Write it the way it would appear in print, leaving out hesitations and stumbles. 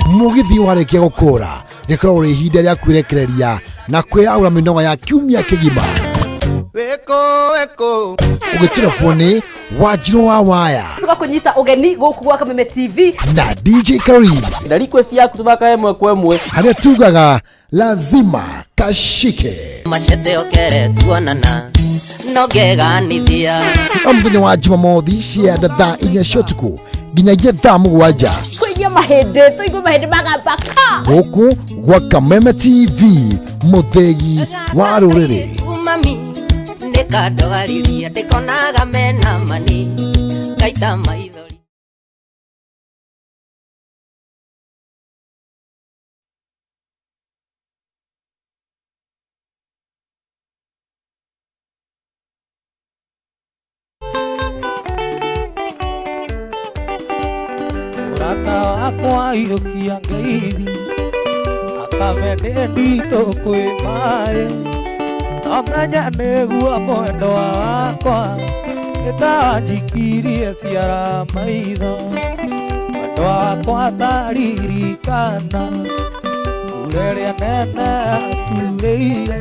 mugithi warekia gukura rikorwo ri ihinda ria kwirekereria na kwiaura minoga ya kiumia kigima ugitelefoni wajiro wa waya tugakunyita ugeni guku gwa Kameme TV na DJ Karim na request yaku tuthaka emwe kwa emwe haria tugaga lazima kashike machete okere tuonana nogeganithia omthenya wa Jumamothi cienda thaa 4 cotuku nginyagia thaa 7 kwenye mahende tuigwe mahende magambaka guku gwa Kameme TV muthegi wa ruriri mami nikandogariria ndikonaga mena mani kaita maithori Kwa yokia ngeithi akamende ndito kwi mae amenya negua mwendo wakwa itajikirie ciara maitho mwendo wakwa taririkana ureria nene aturĩire